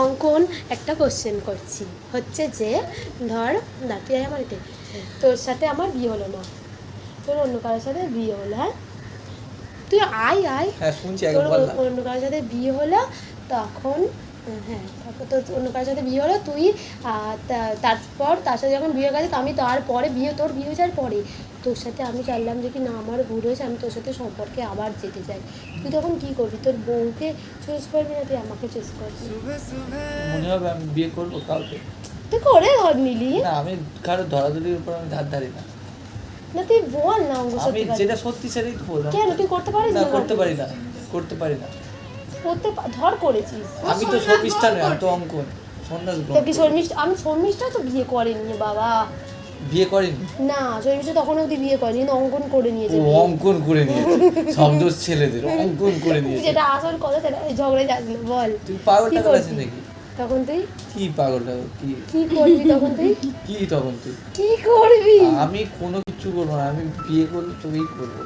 অঙ্কন একটা কোশ্চেন করছি, হচ্ছে যে ধর তুই আমার এতে তোর সাথে আমার বিয়ে হলো না, তোর অন্য কারোর সাথে বিয়ে হলো, হ্যাঁ তুই আয় আয় তোর অন্য কারোর সাথে বিয়ে হলো, তখন হ্যাঁ তারপর তোর অন্য কারোর সাথে বিয়ে হলো, তুই তারপর তার সাথে যখন বিয়ে গেছে আমি তারপরে তোর বিয়ে হয়ে যাওয়ার পরে তোর সাথে আমি জানলাম যে কি না আমার ভুল হয়েছে, আমি তোর সাথে সম্পর্কে আবার যেতে চাই, তুই তখন কী করবি? তোর বউকে চুজ করবি না তুই আমাকে চুজ করবি? মনে হবে আমি বিয়ে করবো কাউকে, তুই করে নিলি না আমি কারো ধরাধরির উপর আমি ধার ধারি না। না তুই বল না অঙ্গ আমি যেটা সত্যি সেটাই তো বললাম। কেন তুই করতে পারিস না? করতে পারি না, করতে পারি না। করতে ধর করেছিস, আমি তো শর্মিষ্ঠা নই, আমি তো অঙ্কন সন্ন্যাস তো কি শর্মিষ্ঠা? আমি শর্মিষ্ঠা তো বিয়ে করেনি বাবা, বিয়ে করিনি না শর্মিষ্ঠা তখন অবধি বিয়ে করেনি, কিন্তু অঙ্কন করে নিয়েছে। ও অঙ্কন করে নিয়েছে, শব্দ ছেলেদের অঙ্কন করে নিয়েছে। যেটা আসল কথা সেটা ঝগড়ে যাস না, বল তুই পাগল টাগল আছিস নাকি? তখন তুই কি পাগল টাগল কি কি করবি? তখন তুই কি তখন তুই কি করবি? আমি কোনো কিছু করবো না, আমি বিয়ে করলে তোকেই করবো।